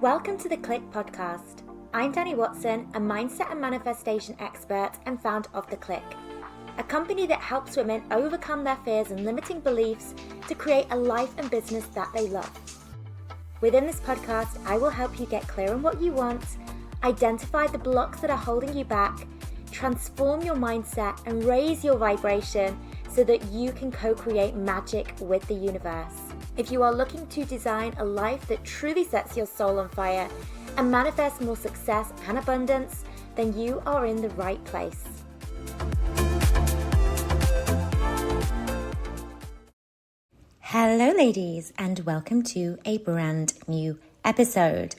Welcome to the Clique podcast. I'm Dani Watson, a mindset and manifestation expert and founder of the Clique, a company that helps women overcome their fears and limiting beliefs to create a life and business that they love. Within this podcast, I will help you get clear on what you want, identify the blocks that are holding you back, transform your mindset and raise your vibration so that you can co-create magic with the universe. If you are looking to design a life that truly sets your soul on fire and manifest more success and abundance, then you are in the right place. Hello ladies, and welcome to a brand new episode.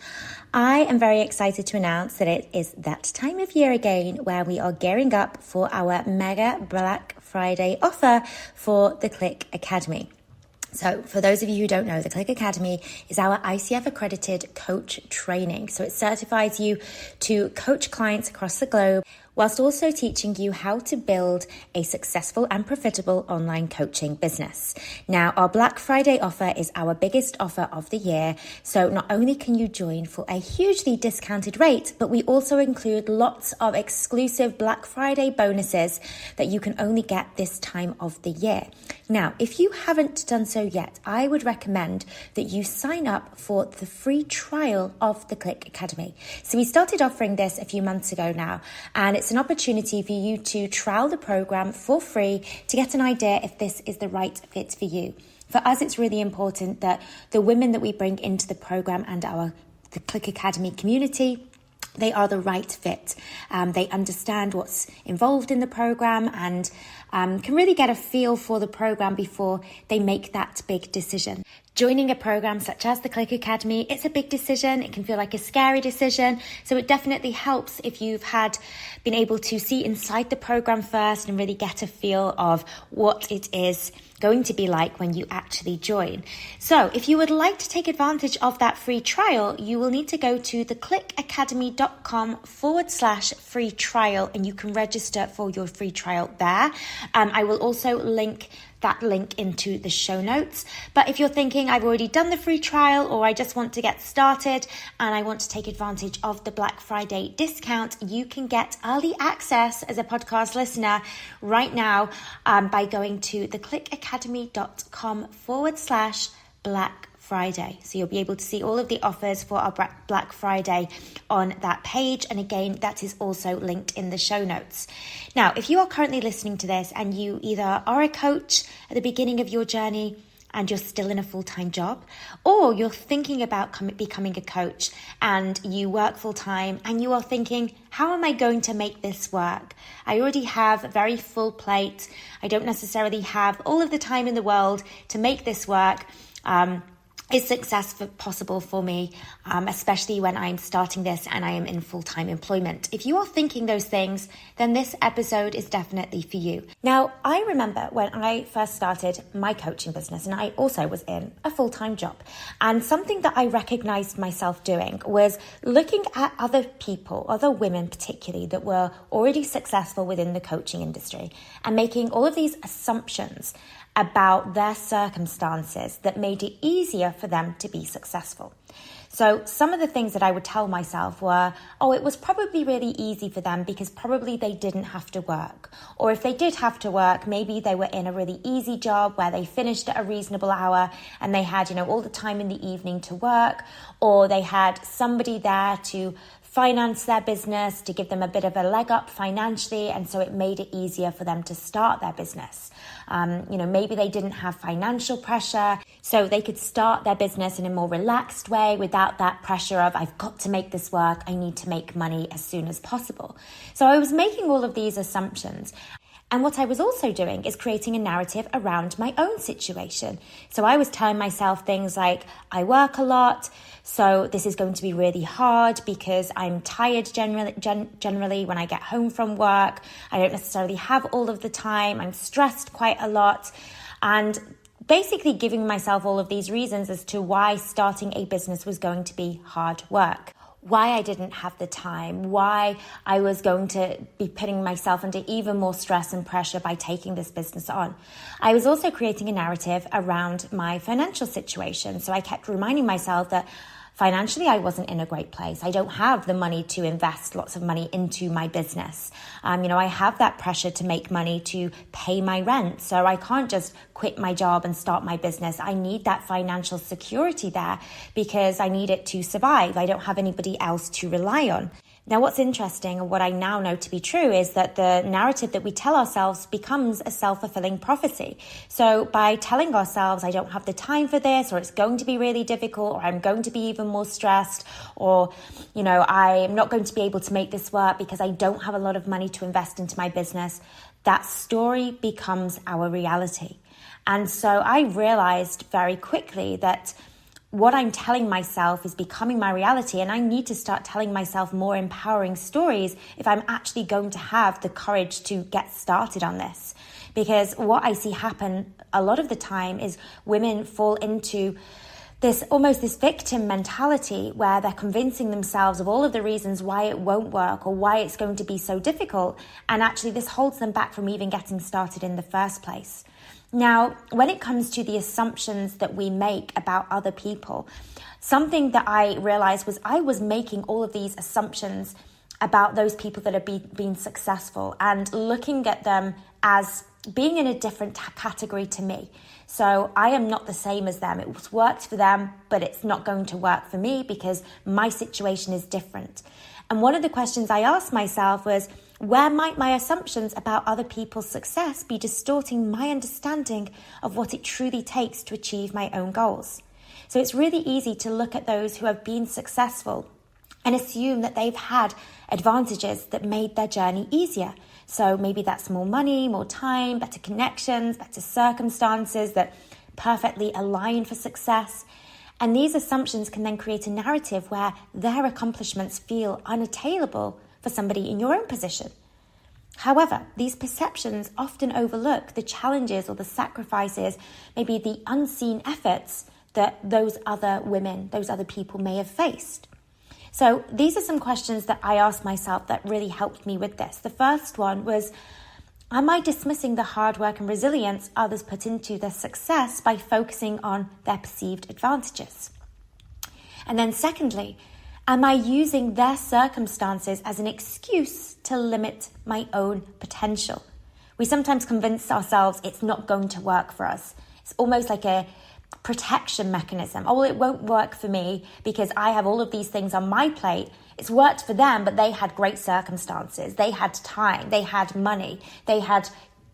I am very excited to announce that it is that time of year again where we are gearing up for our mega Black Friday offer for the Clique Academy. So for those of you who don't know, the Clique Academy is our ICF-accredited coach training. So it certifies you to coach clients across the globe, whilst also teaching you how to build a successful and profitable online coaching business. Now, our Black Friday offer is our biggest offer of the year. So not only can you join for a hugely discounted rate, but we also include lots of exclusive Black Friday bonuses that you can only get this time of the year. Now, if you haven't done so yet, I would recommend that you sign up for the free trial of the Clique Academy. So we started offering this a few months ago now, and it's an opportunity for you to trial the program for free to get an idea if this is the right fit for you. For us, it's really important that the women that we bring into the program and the Clique Academy community, they are the right fit. They understand what's involved in the program and can really get a feel for the program before they make that big decision. Joining a program such as the Clique Academy, it's a big decision. It can feel like a scary decision. So it definitely helps if you've been able to see inside the program first and really get a feel of what it is going to be like when you actually join. So if you would like to take advantage of that free trial, you will need to go to thecliqueacademy.com/free trial and you can register for your free trial there. I will also link that link into the show notes. But if you're thinking, I've already done the free trial, or I just want to get started and I want to take advantage of the Black Friday discount, you can get early access as a podcast listener right now by going to thecliqueacademy.com/Black Friday. So you'll be able to see all of the offers for our Black Friday on that page. And again, that is also linked in the show notes. Now, if you are currently listening to this and you either are a coach at the beginning of your journey and you're still in a full-time job, or you're thinking about becoming a coach and you work full-time and you are thinking, how am I going to make this work? I already have a very full plate. I don't necessarily have all of the time in the world to make this work. Is success possible for me, especially when I'm starting this and I am in full-time employment? If you are thinking those things, then this episode is definitely for you. Now, I remember when I first started my coaching business, and I also was in a full-time job, and something that I recognized myself doing was looking at other people, other women particularly, that were already successful within the coaching industry and making all of these assumptions about their circumstances that made it easier for them to be successful. So some of the things that I would tell myself were, it was probably really easy for them because probably they didn't have to work. Or if they did have to work, maybe they were in a really easy job where they finished at a reasonable hour and they had, all the time in the evening to work, or they had somebody there to finance their business, to give them a bit of a leg up financially, and so it made it easier for them to start their business. Maybe they didn't have financial pressure, so they could start their business in a more relaxed way without that pressure of, I've got to make this work, I need to make money as soon as possible. So I was making all of these assumptions. And what I was also doing is creating a narrative around my own situation. So I was telling myself things like, I work a lot, so this is going to be really hard because I'm tired generally when I get home from work. I don't necessarily have all of the time. I'm stressed quite a lot. And basically giving myself all of these reasons as to why starting a business was going to be hard work. Why I didn't have the time, why I was going to be putting myself under even more stress and pressure by taking this business on. I was also creating a narrative around my financial situation. So I kept reminding myself that Financially, I wasn't in a great place. I don't have the money to invest lots of money into my business. I have that pressure to make money to pay my rent. So I can't just quit my job and start my business. I need that financial security there because I need it to survive. I don't have anybody else to rely on. Now, what's interesting and what I now know to be true is that the narrative that we tell ourselves becomes a self-fulfilling prophecy. So by telling ourselves, I don't have the time for this, or it's going to be really difficult, or I'm going to be even more stressed, or, I'm not going to be able to make this work because I don't have a lot of money to invest into my business, that story becomes our reality. And so I realized very quickly that what I'm telling myself is becoming my reality, and I need to start telling myself more empowering stories if I'm actually going to have the courage to get started on this. Because what I see happen a lot of the time is women fall into this victim mentality where they're convincing themselves of all of the reasons why it won't work or why it's going to be so difficult, and actually this holds them back from even getting started in the first place. Now, when it comes to the assumptions that we make about other people, something that I realized was I was making all of these assumptions about those people that have been successful and looking at them as being in a different category to me. So I am not the same as them. It's worked for them, but it's not going to work for me because my situation is different. And one of the questions I asked myself was, where might my assumptions about other people's success be distorting my understanding of what it truly takes to achieve my own goals? So it's really easy to look at those who have been successful and assume that they've had advantages that made their journey easier. So maybe that's more money, more time, better connections, better circumstances that perfectly align for success. And these assumptions can then create a narrative where their accomplishments feel unattainable for somebody in your own position. However, these perceptions often overlook the challenges or the sacrifices, maybe the unseen efforts that those other women, those other people may have faced. So these are some questions that I asked myself that really helped me with this. The first one was, am I dismissing the hard work and resilience others put into their success by focusing on their perceived advantages? And then secondly, am I using their circumstances as an excuse to limit my own potential? We sometimes convince ourselves it's not going to work for us. It's almost like a protection mechanism. Oh, well, it won't work for me because I have all of these things on my plate. It's worked for them, but they had great circumstances. They had time. They had money. They had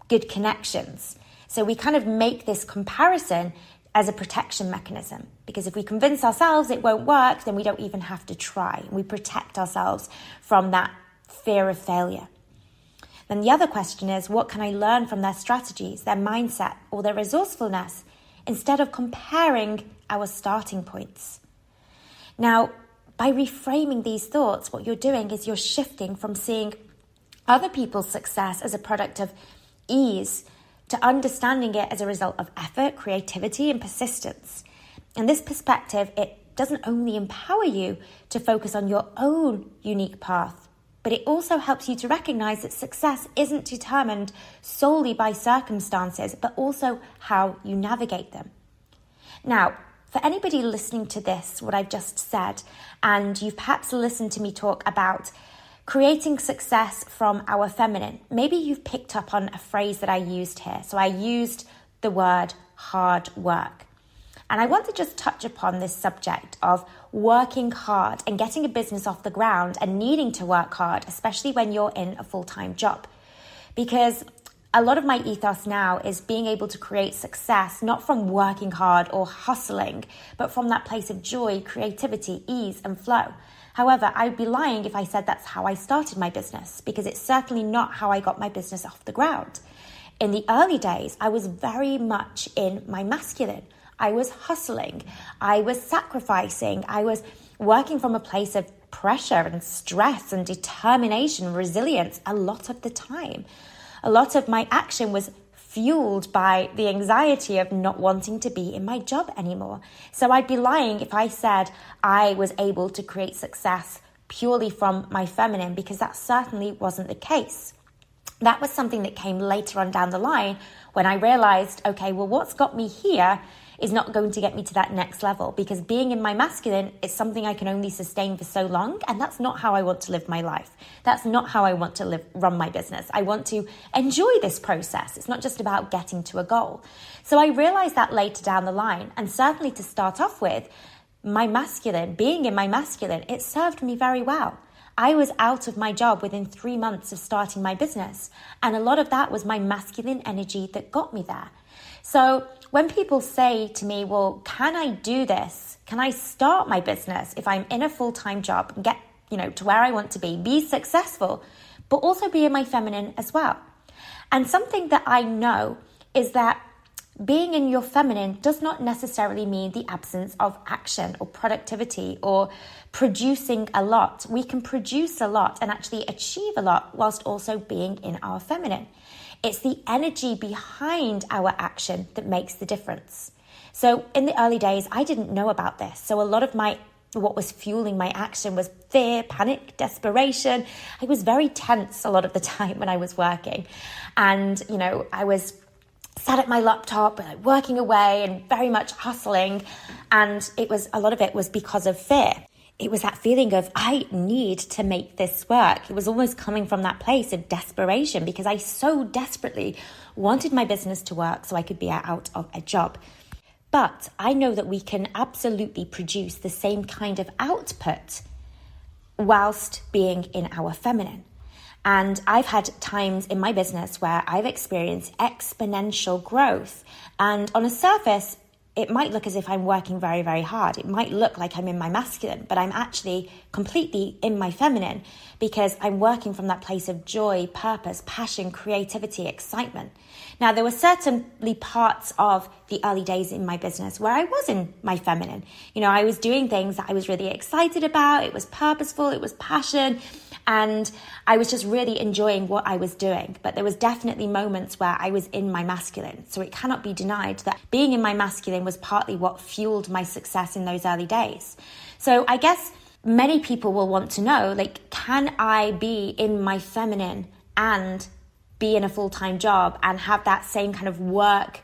good connections. So we kind of make this comparison as a protection mechanism, because if we convince ourselves it won't work, then we don't even have to try. We protect ourselves from that fear of failure. Then the other question is, what can I learn from their strategies, their mindset, or their resourcefulness, instead of comparing our starting points? Now, by reframing these thoughts, what you're doing is you're shifting from seeing other people's success as a product of ease to understanding it as a result of effort, creativity, and persistence. And this perspective, it doesn't only empower you to focus on your own unique path, but it also helps you to recognize that success isn't determined solely by circumstances, but also how you navigate them. Now, for anybody listening to this, what I've just said, and you've perhaps listened to me talk about creating success from our feminine, maybe you've picked up on a phrase that I used here. So I used the word hard work. And I want to just touch upon this subject of working hard and getting a business off the ground and needing to work hard, especially when you're in a full-time job. Because a lot of my ethos now is being able to create success, not from working hard or hustling, but from that place of joy, creativity, ease, and flow. However, I'd be lying if I said that's how I started my business, because it's certainly not how I got my business off the ground. In the early days, I was very much in my masculine. I was hustling. I was sacrificing. I was working from a place of pressure and stress and determination, resilience a lot of the time. A lot of my action was fueled by the anxiety of not wanting to be in my job anymore. So I'd be lying if I said I was able to create success purely from my feminine, because that certainly wasn't the case. That was something that came later on down the line when I realized, okay, well, what's got me here is not going to get me to that next level, because being in my masculine is something I can only sustain for so long. And that's not how I want to live my life. That's not how I want to run my business. I want to enjoy this process. It's not just about getting to a goal. So I realized that later down the line, and certainly to start off with, my masculine, being in my masculine, it served me very well. I was out of my job within 3 months of starting my business. And a lot of that was my masculine energy that got me there. So when people say to me, well, can I do this? Can I start my business if I'm in a full-time job and get, to where I want to be successful, but also be in my feminine as well? And something that I know is that being in your feminine does not necessarily mean the absence of action or productivity or producing a lot. We can produce a lot and actually achieve a lot whilst also being in our feminine. It's the energy behind our action that makes the difference. So in the early days, I didn't know about this. So a lot of what was fueling my action was fear, panic, desperation. I was very tense a lot of the time when I was working. And, I was sat at my laptop, working away and very much hustling. And a lot of it was because of fear. It was that feeling of, I need to make this work. It was almost coming from that place of desperation, because I so desperately wanted my business to work so I could be out of a job. But I know that we can absolutely produce the same kind of output whilst being in our feminine. And I've had times in my business where I've experienced exponential growth. And on a surface, it might look as if I'm working very, very hard. It might look like I'm in my masculine, but I'm actually completely in my feminine, because I'm working from that place of joy, purpose, passion, creativity, excitement. Now, there were certainly parts of the early days in my business where I was in my feminine. I was doing things that I was really excited about. It was purposeful, it was passion, and I was just really enjoying what I was doing. But there was definitely moments where I was in my masculine. So it cannot be denied that being in my masculine was partly what fueled my success in those early days. So I guess many people will want to know, can I be in my feminine and be in a full-time job and have that same kind of work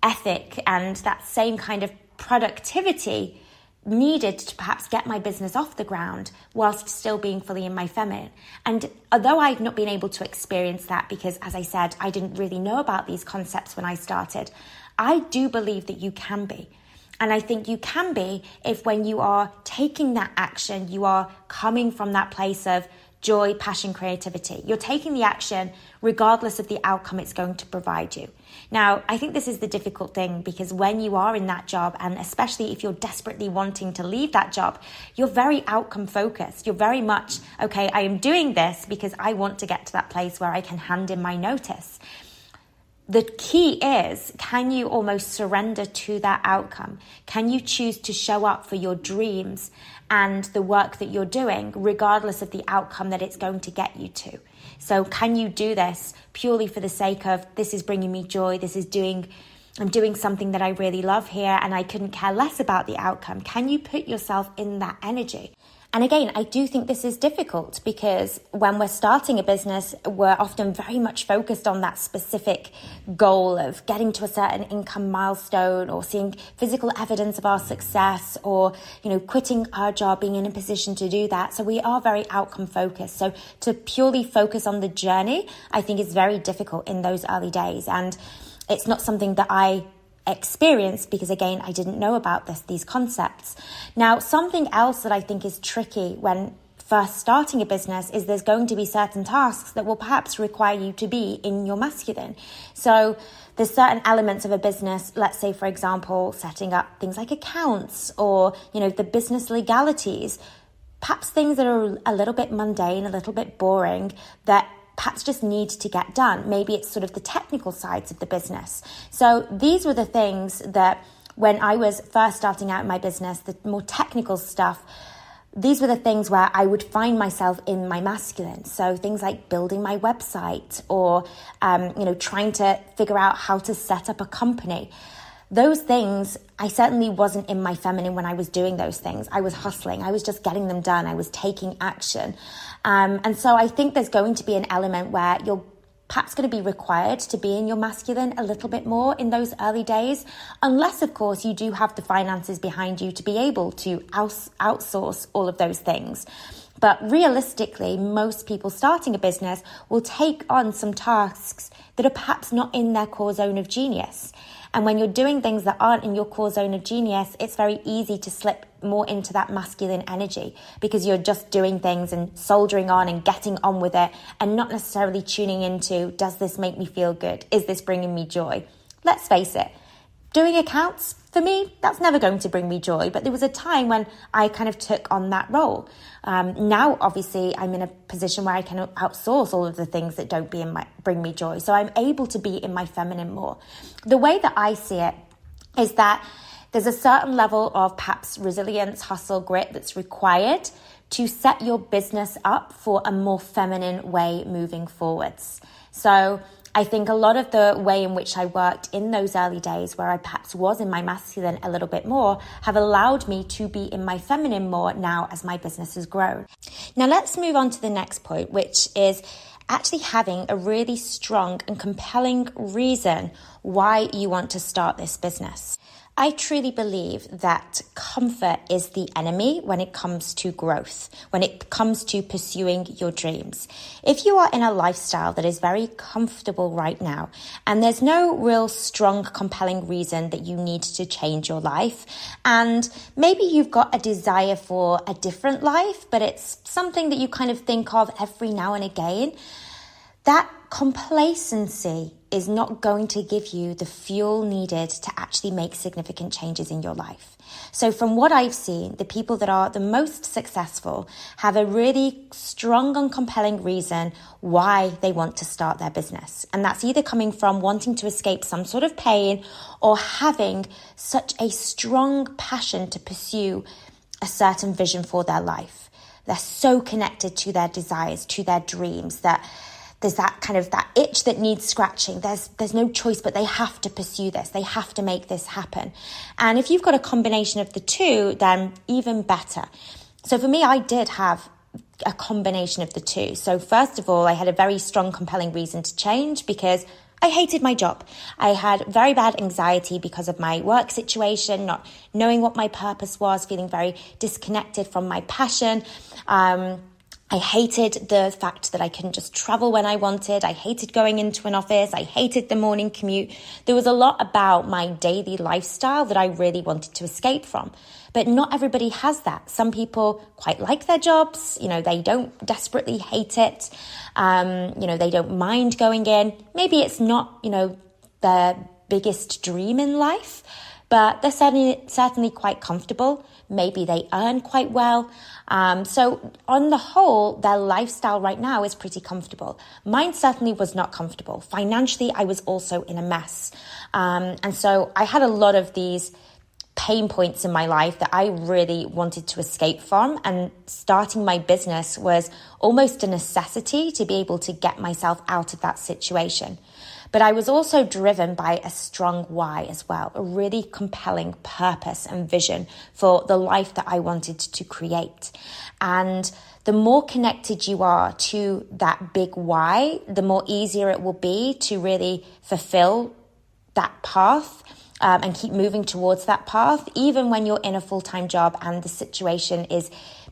ethic and that same kind of productivity needed to perhaps get my business off the ground whilst still being fully in my feminine? And although I've not been able to experience that, because as I said, I didn't really know about these concepts when I started, I do believe that you can be. And I think you can be if, when you are taking that action, you are coming from that place of joy, passion, creativity. You're taking the action regardless of the outcome it's going to provide you. Now, I think this is the difficult thing, because when you are in that job, and especially if you're desperately wanting to leave that job, you're very outcome focused. You're very much, okay, I am doing this because I want to get to that place where I can hand in my notice. The key is, can you almost surrender to that outcome? Can you choose to show up for your dreams and the work that you're doing, regardless of the outcome that it's going to get you to? So can you do this purely for the sake of, this is bringing me joy, I'm doing something that I really love here, and I couldn't care less about the outcome? Can you put yourself in that energy? And again, I do think this is difficult, because when we're starting a business, we're often very much focused on that specific goal of getting to a certain income milestone, or seeing physical evidence of our success, or, quitting our job, being in a position to do that. So we are very outcome focused. So to purely focus on the journey, I think is very difficult in those early days. And it's not something that I experienced, because again, I didn't know about these concepts. Now, something else that I think is tricky when first starting a business is there's going to be certain tasks that will perhaps require you to be in your masculine. So there's certain elements of a business, let's say, for example, setting up things like accounts, or, the business legalities, perhaps things that are a little bit mundane, a little bit boring, that perhaps just need to get done. Maybe it's sort of the technical sides of the business. So these were the things that, when I was first starting out in my business, the more technical stuff, these were the things where I would find myself in my masculine. So things like building my website, or, trying to figure out how to set up a company. Those things, I certainly wasn't in my feminine when I was doing those things. I was hustling. I was just getting them done. I was taking action. And so I think there's going to be an element where you're perhaps going to be required to be in your masculine a little bit more in those early days, unless, of course, you do have the finances behind you to be able to outsource all of those things. But realistically, most people starting a business will take on some tasks that are perhaps not in their core zone of genius. And when you're doing things that aren't in your core zone of genius, it's very easy to slip more into that masculine energy because you're just doing things and soldiering on and getting on with it and not necessarily tuning into, does this make me feel good? Is this bringing me joy? Let's face it, doing accounts, for me, that's never going to bring me joy. But there was a time when I kind of took on that role. Now, obviously, I'm in a position where I can outsource all of the things that don't bring me joy. So I'm able to be in my feminine more. The way that I see it is that there's a certain level of perhaps resilience, hustle, grit that's required to set your business up for a more feminine way moving forwards. So I think a lot of the way in which I worked in those early days where I perhaps was in my masculine a little bit more have allowed me to be in my feminine more now as my business has grown. Now let's move on to the next point, which is actually having a really strong and compelling reason why you want to start this business. I truly believe that comfort is the enemy when it comes to growth, when it comes to pursuing your dreams. If you are in a lifestyle that is very comfortable right now, and there's no real strong, compelling reason that you need to change your life, and maybe you've got a desire for a different life, but it's something that you kind of think of every now and again, that complacency is not going to give you the fuel needed to actually make significant changes in your life. So from what I've seen, the people that are the most successful have a really strong and compelling reason why they want to start their business. And that's either coming from wanting to escape some sort of pain or having such a strong passion to pursue a certain vision for their life. They're so connected to their desires, to their dreams, that there's that kind of that itch that needs scratching. There's no choice, but they have to pursue this. They have to make this happen. And if you've got a combination of the two, then even better. So for me, I did have a combination of the two. So first of all, I had a very strong, compelling reason to change because I hated my job. I had very bad anxiety because of my work situation, not knowing what my purpose was, feeling very disconnected from my passion. I hated the fact that I couldn't just travel when I wanted. I hated going into an office. I hated the morning commute. There was a lot about my daily lifestyle that I really wanted to escape from. But not everybody has that. Some people quite like their jobs. They don't desperately hate it. They don't mind going in. Maybe it's not, their biggest dream in life, but they're certainly quite comfortable. Maybe they earn quite well. So on the whole, their lifestyle right now is pretty comfortable. Mine certainly was not comfortable. Financially, I was also in a mess. And so I had a lot of these pain points in my life that I really wanted to escape from. And starting my business was almost a necessity to be able to get myself out of that situation. But I was also driven by a strong why as well, a really compelling purpose and vision for the life that I wanted to create. And the more connected you are to that big why, the more easier it will be to really fulfill that path and keep moving towards that path, even when you're in a full-time job and the situation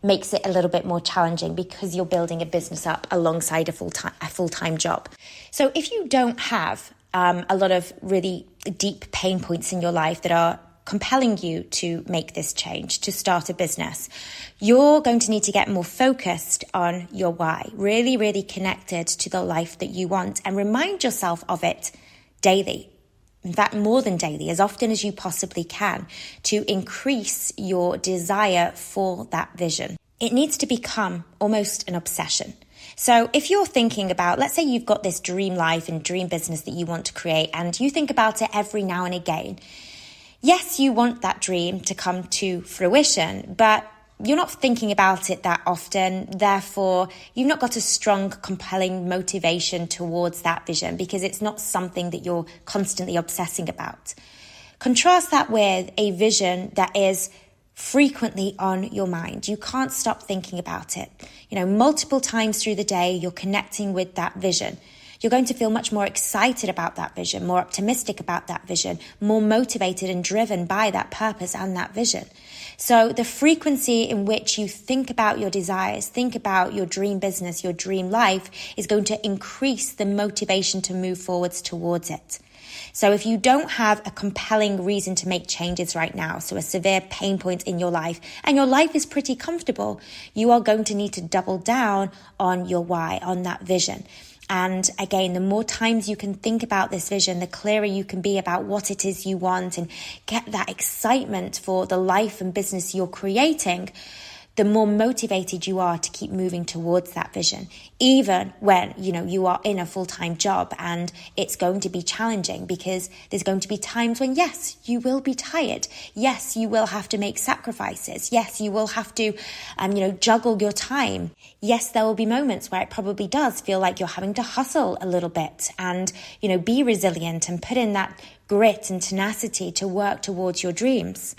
makes it a little bit more challenging because you're building a business up alongside a full-time job. So if you don't have a lot of really deep pain points in your life that are compelling you to make this change, to start a business, you're going to need to get more focused on your why, really, really connected to the life that you want, and remind yourself of it daily. In fact, more than daily, as often as you possibly can, to increase your desire for that vision. It needs to become almost an obsession. So if you're thinking about, let's say you've got this dream life and dream business that you want to create, and you think about it every now and again. Yes, you want that dream to come to fruition, but you're not thinking about it that often. Therefore, you've not got a strong, compelling motivation towards that vision because it's not something that you're constantly obsessing about. Contrast that with a vision that is frequently on your mind. You can't stop thinking about it. Multiple times through the day, you're connecting with that vision. You're going to feel much more excited about that vision, more optimistic about that vision, more motivated and driven by that purpose and that vision. So the frequency in which you think about your desires, think about your dream business, your dream life, is going to increase the motivation to move forwards towards it. So if you don't have a compelling reason to make changes right now, so a severe pain point in your life, and your life is pretty comfortable, you are going to need to double down on your why, on that vision. And again, the more times you can think about this vision, the clearer you can be about what it is you want and get that excitement for the life and business you're creating, the more motivated you are to keep moving towards that vision, even when, you are in a full-time job and it's going to be challenging, because there's going to be times when, yes, you will be tired. Yes, you will have to make sacrifices. Yes, you will have to, juggle your time. Yes, there will be moments where it probably does feel like you're having to hustle a little bit and, be resilient and put in that grit and tenacity to work towards your dreams.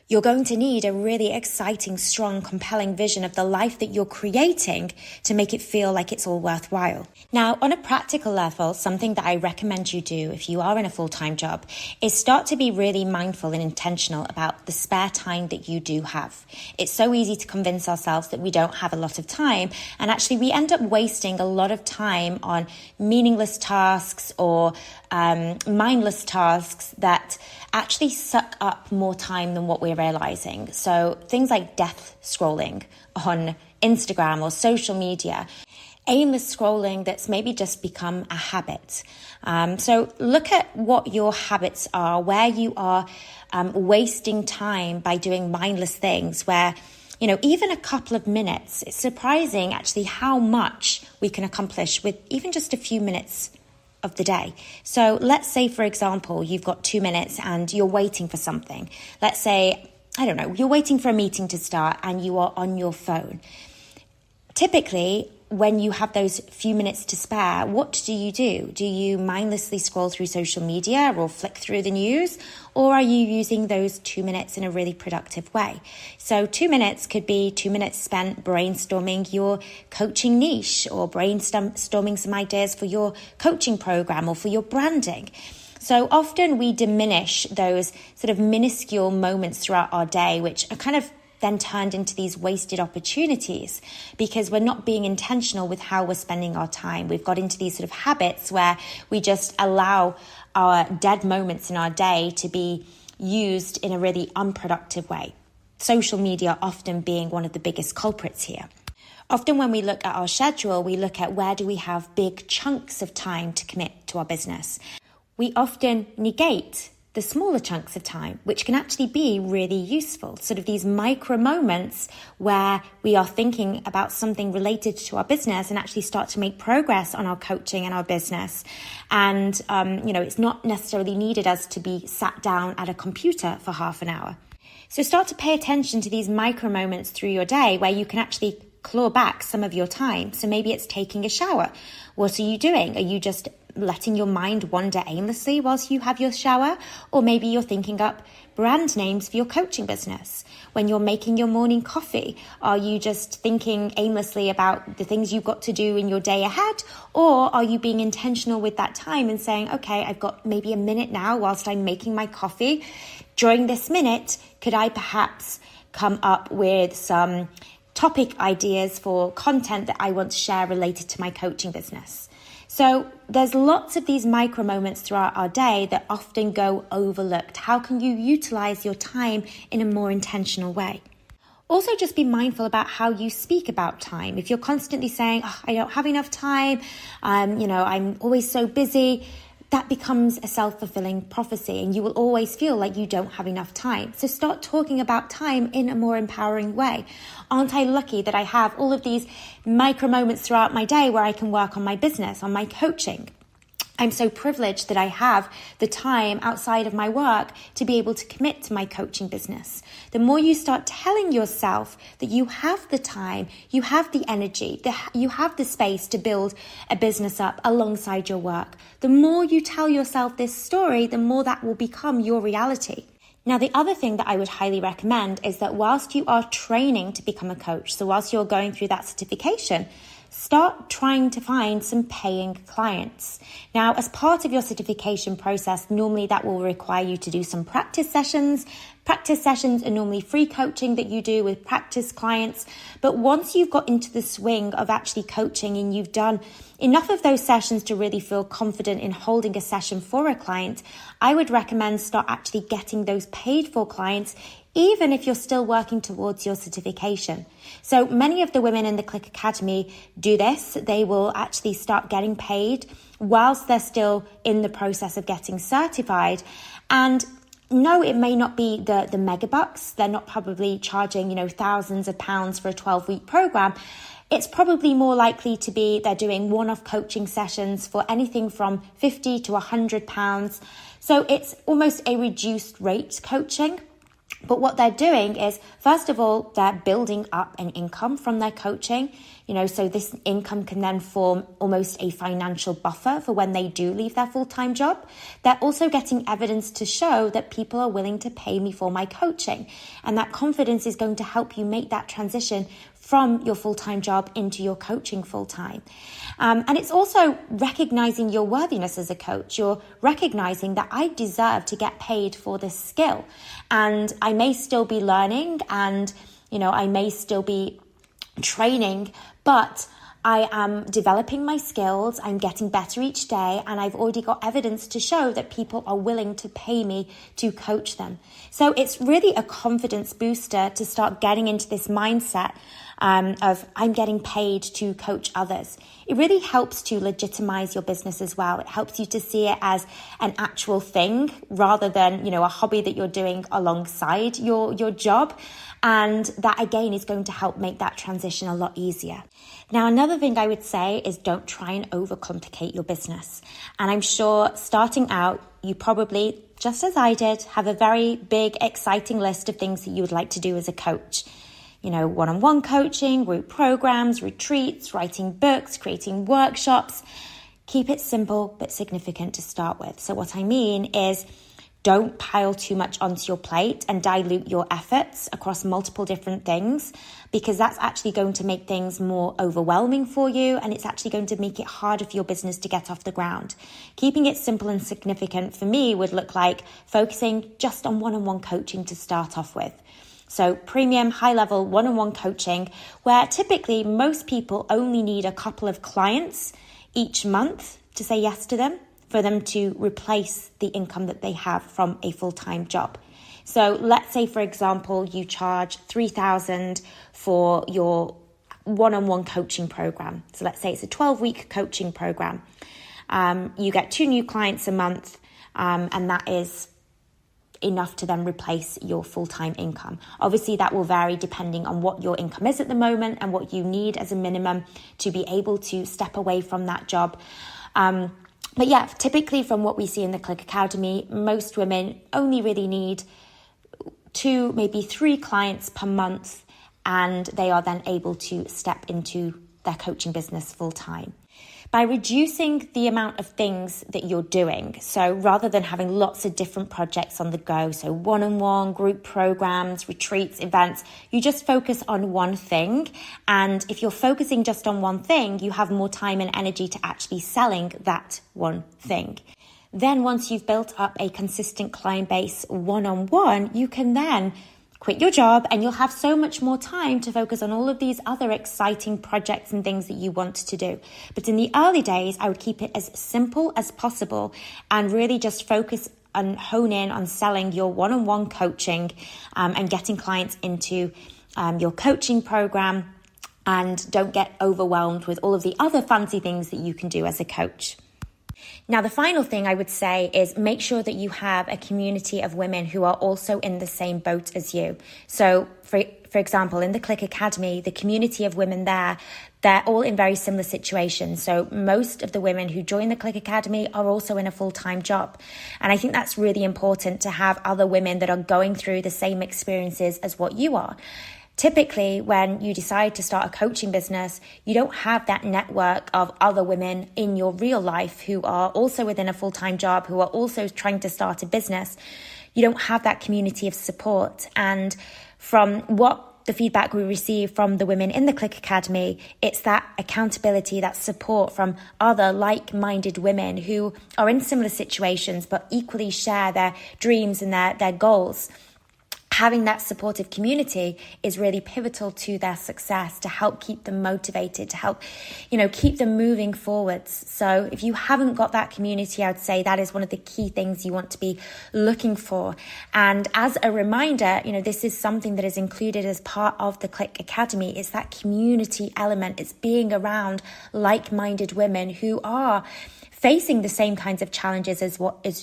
You're going to need a really exciting, strong, compelling vision of the life that you're creating to make it feel like it's all worthwhile. Now, on a practical level, something that I recommend you do if you are in a full-time job is start to be really mindful and intentional about the spare time that you do have. It's so easy to convince ourselves that we don't have a lot of time, and actually we end up wasting a lot of time on meaningless tasks or mindless tasks that actually suck up more time than what we're realizing. So things like death scrolling on Instagram or social media, aimless scrolling that's maybe just become a habit. So look at what your habits are, where you are wasting time by doing mindless things where, even a couple of minutes, it's surprising actually how much we can accomplish with even just a few minutes of the day. So let's say, for example, you've got 2 minutes and you're waiting for something. Let's say, you're waiting for a meeting to start and you are on your phone. Typically, when you have those few minutes to spare, what do? Do you mindlessly scroll through social media or flick through the news? Or are you using those 2 minutes in a really productive way? So 2 minutes could be 2 minutes spent brainstorming your coaching niche or brainstorming some ideas for your coaching program or for your branding. So often we diminish those sort of minuscule moments throughout our day, which are kind of then turned into these wasted opportunities because we're not being intentional with how we're spending our time. We've got into these sort of habits where we just allow our dead moments in our day to be used in a really unproductive way. Social media often being one of the biggest culprits here. Often when we look at our schedule, we look at where do we have big chunks of time to commit to our business. We often negate the smaller chunks of time, which can actually be really useful. Sort of these micro moments where we are thinking about something related to our business and actually start to make progress on our coaching and our business. And, it's not necessarily needed us to be sat down at a computer for half an hour. So start to pay attention to these micro moments through your day where you can actually claw back some of your time. So maybe it's taking a shower. What are you doing? Are you just letting your mind wander aimlessly whilst you have your shower? Or maybe you're thinking up brand names for your coaching business. When you're making your morning coffee, are you just thinking aimlessly about the things you've got to do in your day ahead? Or are you being intentional with that time and saying, okay, I've got maybe a minute now whilst I'm making my coffee. During this minute, could I perhaps come up with some topic ideas for content that I want to share related to my coaching business? So there's lots of these micro moments throughout our day that often go overlooked. How can you utilize your time in a more intentional way? Also, just be mindful about how you speak about time. If you're constantly saying, I don't have enough time, I'm always so busy, that becomes a self-fulfilling prophecy and you will always feel like you don't have enough time. So start talking about time in a more empowering way. Aren't I lucky that I have all of these micro moments throughout my day where I can work on my business, on my coaching? I'm so privileged that I have the time outside of my work to be able to commit to my coaching business. The more you start telling yourself that you have the time, you have the energy, you have the space to build a business up alongside your work, the more you tell yourself this story, the more that will become your reality. Now, the other thing that I would highly recommend is that whilst you are training to become a coach, so whilst you're going through that certification, start trying to find some paying clients. Now, as part of your certification process, normally that will require you to do some practice sessions. Practice sessions are normally free coaching that you do with practice clients. But once you've got into the swing of actually coaching and you've done enough of those sessions to really feel confident in holding a session for a client, I would recommend start actually getting those paid for clients, even if you're still working towards your certification. So many of the women in the Clique Academy do this. They will actually start getting paid whilst they're still in the process of getting certified. And no, it may not be the mega bucks. They're not probably charging, thousands of pounds for a 12-week program. It's probably more likely to be they're doing one-off coaching sessions for anything from £50 to £100. So it's almost a reduced rate coaching. But what they're doing is, first of all, they're building up an income from their coaching, so this income can then form almost a financial buffer for when they do leave their full-time job. They're also getting evidence to show that people are willing to pay me for my coaching. And that confidence is going to help you make that transition from your full-time job into your coaching full-time. And it's also recognizing your worthiness as a coach. You're recognizing that I deserve to get paid for this skill. And I may still be learning and, I may still be training, but I am developing my skills, I'm getting better each day, and I've already got evidence to show that people are willing to pay me to coach them. So it's really a confidence booster to start getting into this mindset of I'm getting paid to coach others. It really helps to legitimize your business as well. It helps you to see it as an actual thing rather than, a hobby that you're doing alongside your job. And that, again, is going to help make that transition a lot easier. Now, another thing I would say is don't try and overcomplicate your business. And I'm sure starting out, you probably, just as I did, have a very big, exciting list of things that you would like to do as a coach. One-on-one coaching, group programs, retreats, writing books, creating workshops. Keep it simple but significant to start with. So what I mean is, don't pile too much onto your plate and dilute your efforts across multiple different things, because that's actually going to make things more overwhelming for you, and it's actually going to make it harder for your business to get off the ground. Keeping it simple and significant for me would look like focusing just on one-on-one coaching to start off with. So premium, high-level one-on-one coaching, where typically most people only need a couple of clients each month to say yes to them, for them to replace the income that they have from a full-time job. So let's say, for example, you charge $3,000 for your one-on-one coaching program. So let's say it's a 12-week coaching program. You get 2 new clients a month, and that is enough to then replace your full-time income. Obviously, that will vary depending on what your income is at the moment and what you need as a minimum to be able to step away from that job. But yeah, typically from what we see in the Clique Academy, most women only really need 2, maybe 3 clients per month, and they are then able to step into their coaching business full time. By reducing the amount of things that you're doing, so rather than having lots of different projects on the go, so one-on-one, group programs, retreats, events, you just focus on one thing. And if you're focusing just on one thing, you have more time and energy to actually selling that one thing. Then once you've built up a consistent client base one-on-one, you can then quit your job and you'll have so much more time to focus on all of these other exciting projects and things that you want to do. But in the early days, I would keep it as simple as possible and really just focus and hone in on selling your one-on-one coaching and getting clients into your coaching program, and don't get overwhelmed with all of the other fancy things that you can do as a coach. Now, the final thing I would say is make sure that you have a community of women who are also in the same boat as you. So, for example, in the Clique Academy, the community of women there, they're all in very similar situations. So most of the women who join the Clique Academy are also in a full-time job. And I think that's really important to have other women that are going through the same experiences as what you are. Typically, when you decide to start a coaching business, you don't have that network of other women in your real life who are also within a full-time job, who are also trying to start a business. You don't have that community of support. And from what the feedback we receive from the women in the Clique Academy, it's that accountability, that support from other like-minded women who are in similar situations but equally share their dreams and their goals. Having that supportive community is really pivotal to their success, to help keep them motivated, to help, keep them moving forwards. So if you haven't got that community, I would say that is one of the key things you want to be looking for. And as a reminder, this is something that is included as part of the Clique Academy. It's that community element. It's being around like-minded women who are facing the same kinds of challenges as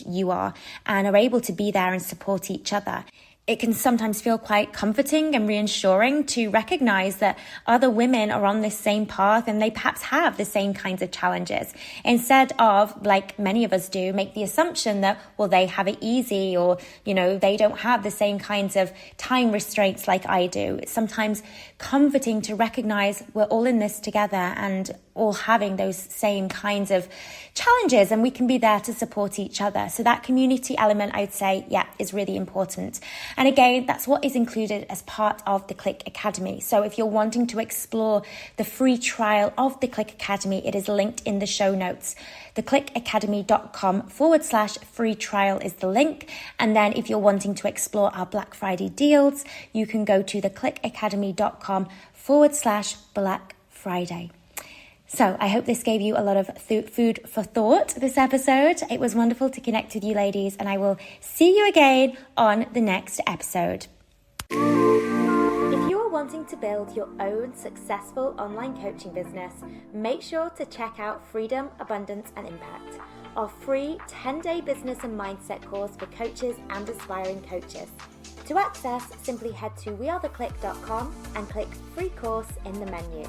you are and are able to be there and support each other. It can sometimes feel quite comforting and reassuring to recognize that other women are on this same path and they perhaps have the same kinds of challenges, instead of, like many of us do, make the assumption that, well, they have it easy, or, they don't have the same kinds of time restraints like I do. It's sometimes comforting to recognize we're all in this together and all having those same kinds of challenges, and we can be there to support each other. So that community element, I'd say, is really important. And again, that's what is included as part of the Clique Academy. So if you're wanting to explore the free trial of the Clique Academy, it is linked in the show notes. thecliqueacademy.com/free trial is the link. And then if you're wanting to explore our Black Friday deals, you can go to thecliqueacademy.com/Black Friday. So I hope this gave you a lot of food for thought, this episode. It was wonderful to connect with you ladies, and I will see you again on the next episode. If you are wanting to build your own successful online coaching business, make sure to check out Freedom, Abundance and Impact, our free 10-day business and mindset course for coaches and aspiring coaches. To access, simply head to wearetheclique.com and click free course in the menu.